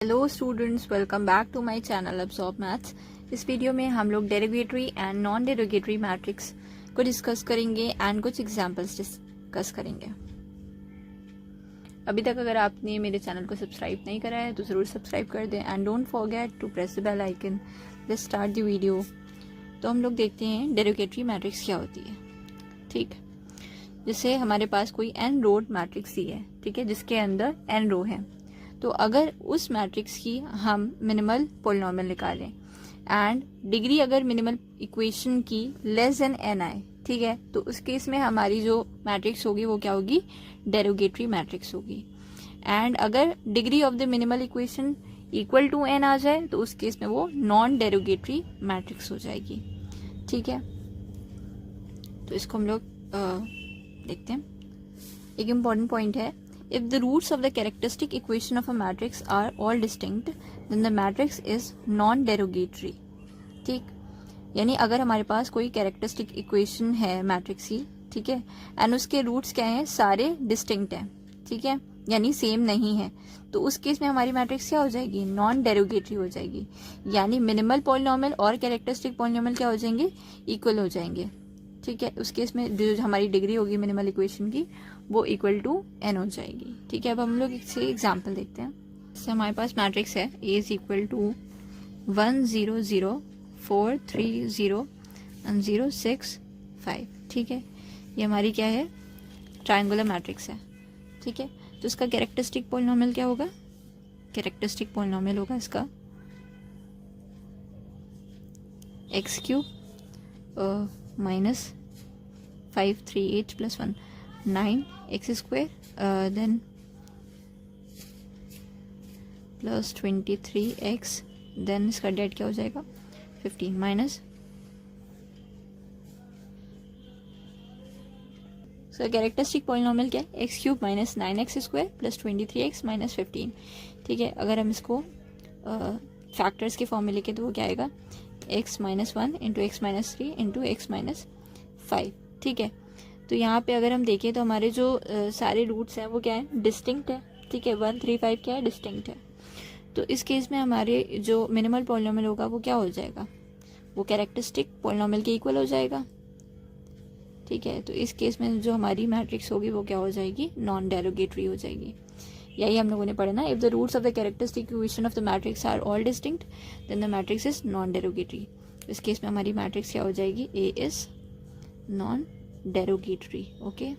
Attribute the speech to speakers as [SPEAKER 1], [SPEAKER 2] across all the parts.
[SPEAKER 1] Hello students, welcome back to my channel Absorb Maths. इस video में हम लोग derogatory and non derogatory matrix को डिस्कस करेंगे एंड कुछ एग्जांपल्स डिस्कस करेंगे। अभी तक अगर आपने मेरे चैनल को सब्सक्राइब नहीं करा है तो ज़रूर सब्सक्राइब कर दें and don't forget to press the bell icon. Let's start the video. तो हम लोग देखते हैं डेरिवेटरी मैट्रिक्स क्या होती है। ठीक, जैसे हमारे पास कोई n रोड मैट्रिक्स दी है, ठीक है, जिसके अंदर n रो है। तो अगर उस मैट्रिक्स की हम मिनिमल पोलिनोमियल निकालें एंड डिग्री अगर मिनिमल इक्वेशन की लेस देन n आए, ठीक है, तो उस केस में हमारी जो मैट्रिक्स होगी वो क्या होगी, डेरिवेटरी मैट्रिक्स होगी। एंड अगर degree of the minimal equation equal to n आ जाए तो उस केस में वो नॉन डेरिवेटरी मैट्रिक्स हो जाएगी। ठीक है, तो इसको हम लोग देखते हैं। एक इम्पॉर्टेंट पॉइंट है, if the roots of the characteristic equation of a matrix are all distinct then the matrix is non-derogatory। ठीक, यानी अगर हमारे पास कोई कैरेक्टरिस्टिक इक्वेशन है मैट्रिक्स की, ठीक है, एंड उसके रूट्स क्या हैं, सारे डिस्टिंक्ट हैं, ठीक है, यानी सेम नहीं है, तो उस केस में हमारी मैट्रिक्स क्या हो जाएगी, नॉन डेरोगेटरी हो जाएगी। यानी मिनिमल पॉलिनोमियल और कैरेक्टरिस्टिक पॉलिनोमियल क्या हो जाएंगे, इक्वल हो जाएंगे। ठीक है, उस केस में जो हमारी डिग्री होगी मिनिमल इक्वेशन की वो इक्वल टू n हो जाएगी। ठीक है, अब हम लोग इससे एग्जांपल देखते हैं। जैसे हमारे पास मैट्रिक्स है A is equal to 1 0 0 4 3 0 and 0 6 5। ठीक है, ये हमारी क्या है, ट्रायंगुलर मैट्रिक्स है। ठीक है, तो इसका कैरेक्टरिस्टिक पॉलिनोमियल क्या होगा, कैरेक्टरिस्टिक पॉलिनोमियल होगा इसका x cube minus 5 3 8 plus 1 9 x square then plus 23 x then इसका डेट क्या हो जाएगा 15 माइनस कैरेक्टरिस्टिक पॉलिनोमियल क्या है, x cube minus 9 x square plus 23 x minus 15। ठीक है, अगर हम इसको फैक्टर्स के फॉर्म में लिखे तो वो क्या आएगा, x minus 1 into x minus 3 into x minus 5। ठीक है, तो यहाँ पे अगर हम देखें तो हमारे जो सारे रूट्स हैं वो क्या है, डिस्टिंक्ट है। ठीक है, 1 3 5 क्या है, डिस्टिंक्ट है। तो इस केस में हमारे जो मिनिमल पॉलिनोमियल होगा वो क्या हो जाएगा, वो कैरेक्टरिस्टिक पॉलिनोमियल के इक्वल हो जाएगा। ठीक है, तो इस केस में जो हमारी मैट्रिक्स होगी वो क्या हो जाएगी, नॉन डेरोगेटरी हो जाएगी। यही हम लोगों ने पढ़ा ना, if the roots of the characteristic equation of the matrix are all distinct then the matrix is non derogatory. इस केस में हमारी मैट्रिक्स क्या हो जाएगी, A is non derogatory. Okay,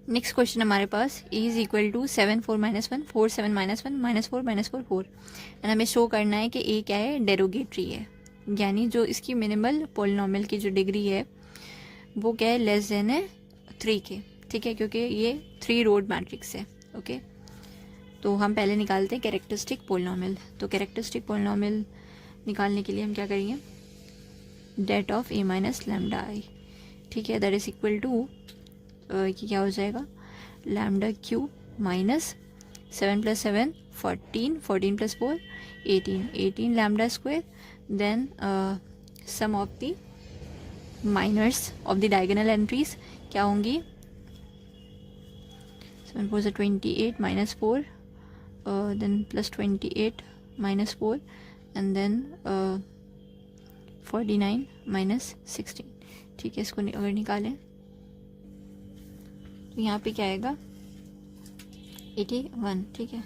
[SPEAKER 1] next question हमारे पास e is equal to 7 4 minus 1 4 7 minus 1 minus 4 minus 4 4 and हमें show करना है कि a क्या है, डेरोगेटरी है, यानी जो इसकी मिनिमल पॉलिनोमियल की जो डिग्री है वो क्या है, लेस देन है 3 के। ठीक है, क्योंकि ये 3 रोड मैट्रिक्स है। ओके, तो हम पहले निकालते हैं कैरेक्टरिस्टिक पॉलिनोमियल। तो कैरेक्टरिस्टिक पॉलिनोमियल निकालने के लिए हम क्या करेंगे, det of a minus lambda I. ठीक है, दैट इज इक्वल टू कि क्या हो जाएगा, lambda cube minus 7 plus 7 14 14 plus 4 18 18 lambda square then sum of the minors of the diagonal entries क्या होंगी, 7 4 28 माइनस 4 देन plus 28 minus 4 and then 49 minus 16। ठीक है, इसको अगर निकालें तो यहाँ पे क्या आएगा 81। ठीक है,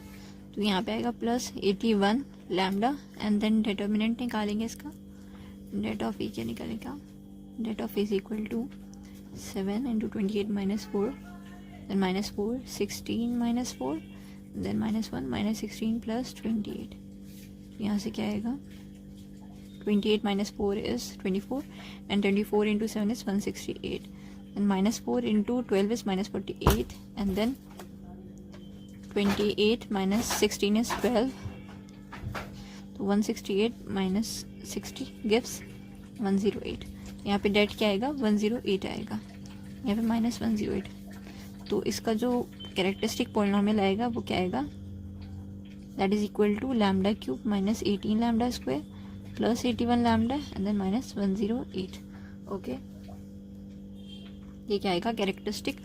[SPEAKER 1] तो यहाँ पे आएगा plus 81 lambda and then determinant निकालेंगे इसका, डेट ऑफ ए क्या निकालेगा, det of A is equal to 7 into 28 minus 4 then minus 4 16 minus 4 then minus 1 minus 16 plus 28। यहाँ से क्या आएगा, 28 minus 4 is 24 and 24 into 7 is 168 and minus 4 into 12 is minus 48 and then 28 minus 16 is 12, तो 168 minus 60 gives 108। यहाँ पे date क्या आएगा, 108 आएगा, यहाँ पे माइनस 108। तो इसका जो कैरेक्टरिस्टिक पॉलिनोमियल आएगा वो क्या आएगा, that is equal to lambda cube minus 18 lambda square plus 81 lambda and then minus 108। Okay, ये क्या आएगा, कैरेक्टरिस्टिक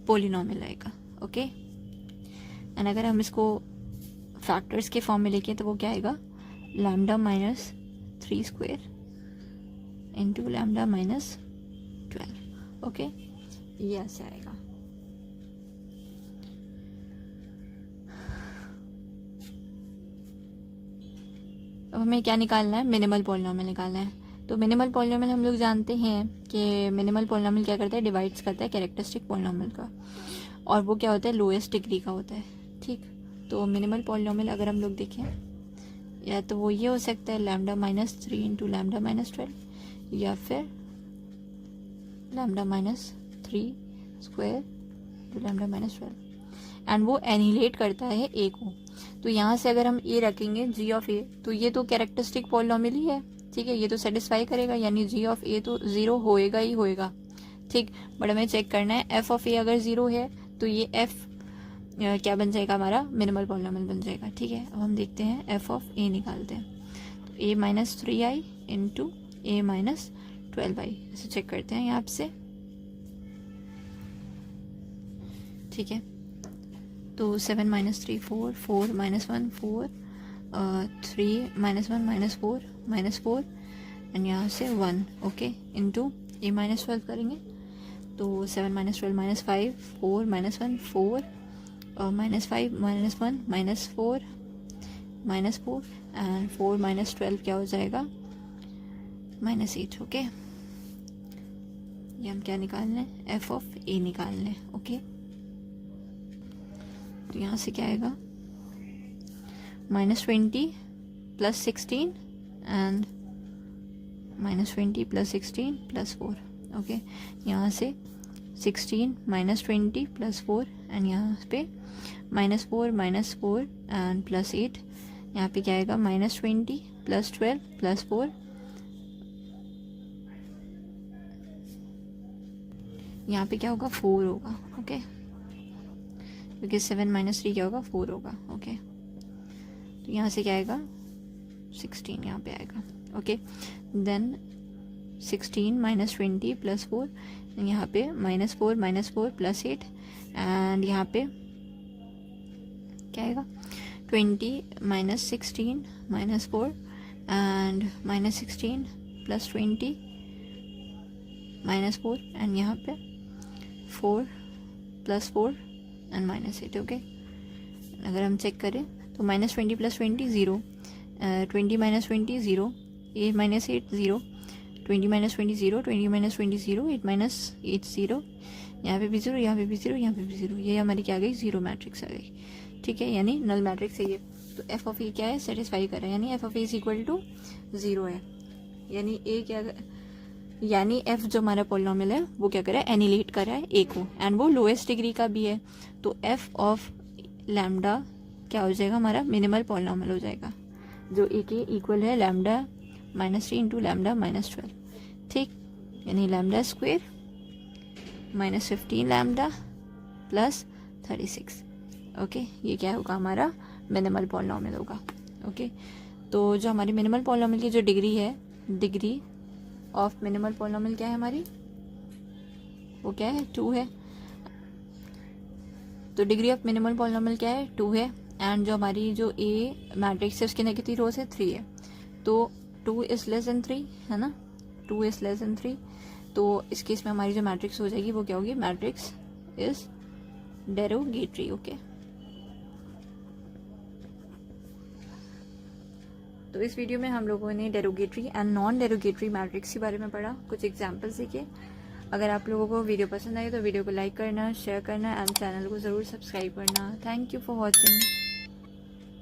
[SPEAKER 1] पॉलिनोमियल आएगा। ओके, एंड अगर हम इसको फैक्टर्स के फॉर्म में लिखें तो वो क्या आएगा, lambda minus 3 square into lambda minus 12। Okay, ये ऐसे आएगा। अब हमें क्या निकालना है, मिनिमल पॉलिनोमियल निकालना है। तो मिनिमल पॉलिनोमियल हम लोग जानते हैं कि मिनिमल पॉलिनोमियल क्या करता है, डिवाइड्स करता है कैरेक्टरिस्टिक पॉलिनोमियल का, और वो क्या होता है, लोएस्ट डिग्री का होता है। ठीक, तो मिनिमल पॉलिनोमियल अगर हम लोग देखें, या तो वो ये हो सकता है lambda minus 3 into lambda minus 12, या फिर lambda minus 3 square into lambda minus 12, and वो एनिहिलेट करता है ए को। तो यहाँ से अगर हम ए रखेंगे जी ऑफ ए, तो ये तो कैरेक्टरिस्टिक पॉलिनोमियल ही है, ठीक है, ये तो सेटिस्फाई करेगा, यानी जी ऑफ ए तो 0 होएगा ही होएगा। ठीक, बट हमें चेक करना है एफ ऑफ ए अगर 0 है तो ये एफ क्या बन जाएगा, हमारा मिनिमल पॉलिनोमियल बन जाएगा। ठीक है, अब हम देखते हैं एफ ऑफ ए निकालते हैं। तो ए माइनस 3i इंटू ए माइनस 12i, इसे चेक करते हैं यहाँ से। ठीक है, तो 7 minus 3 4, 4 minus 1 4, 3 minus 1 minus 4 and यहाँ से 1। ओके, इंटू ए माइनस 12 करेंगे तो 7 minus 12 minus 5, 4 minus 1 4, minus 5 minus 1 minus 4 and 4 minus 12 क्या हो जाएगा, माइनस 8। ओके, ये हम क्या निकालना है, एफ ऑफ ए निकालना है। ओके, तो यहाँ से क्या आएगा, minus 20 plus 16 and minus 20 plus 16 plus 4। Okay, यहाँ से 16 माइनस 20 प्लस 4 एंड यहाँ पे माइनस 4 एंड प्लस 8, यहाँ पे क्या आएगा, माइनस 20 प्लस 12 प्लस 4, यहाँ पे क्या होगा, 4 होगा। ओके, क्योंकि 7 माइनस 3 क्या होगा, 4 होगा। ओके, तो यहाँ से क्या आएगा, 16 यहाँ पे आएगा। ओके, देन 16 माइनस 20 प्लस 4, यहाँ पे माइनस 4 प्लस 8 एंड यहाँ पे क्या आएगा, 20 minus 16 minus 4 and minus 16 plus 20 minus 4 and यहाँ पे 4 प्लस 4 एंड माइनस 8। ओके, अगर हम चेक करें तो minus 20 plus 20 0, 20 minus 20 0, 8 minus 8 0, 20 minus 20 0, 20 minus 20 0, 8 minus 8 0, यहाँ पे भी 0, यहाँ पे भी 0, यहाँ पे भी 0, ये हमारी क्या आ गई, जीरो मैट्रिक्स आ गई। ठीक है, यानी नल मैट्रिक्स है ये। तो एफ ऑफ ए क्या है, सेटिस्फाई कर रहा है, यानी F of A is equal to 0 है, यानी ए क्या, यानी एफ जो हमारा पॉलिनोमियल है वो क्या कर रहा है, एनिहिलेट कर रहा है ए को, एंड वो लोएस्ट डिग्री का भी है। तो एफ ऑफ लैम्डा क्या हो जाएगा, हमारा मिनिमल पॉलिनोमियल हो जाएगा, जो ए के इक्वल है lambda minus 3 into lambda minus 12। ठीक, यानी lambda square minus 15 lambda plus 36। Okay, ये क्या होगा, हमारा मिनिमल पॉलिनोमियल होगा। ओके, तो जो हमारी मिनिमल पॉलिनोमियल की जो डिग्री है, डिग्री ऑफ मिनिमल पॉलिनोमियल क्या है हमारी, वो क्या है, 2 है। तो डिग्री ऑफ मिनिमल पॉलिनोमियल क्या है, 2 है, एंड जो हमारी जो ए मैट्रिक्स है उसकी नेगेटिव रोज है 3 है, तो 2 इज लेस देन 3 है ना, 2 इज लेस देन 3। तो इस केस में हमारी जो मैट्रिक्स हो जाएगी वो क्या होगी, मैट्रिक्स इज डेरोगेटरी। ओके, तो इस वीडियो में हम लोगों ने derogatory and non derogatory matrix के बारे में पढ़ा, कुछ एग्जांपल्स सीखे। अगर आप लोगों को वीडियो पसंद आए तो वीडियो को लाइक करना, शेयर करना एंड चैनल को ज़रूर सब्सक्राइब करना। Thank you for watching.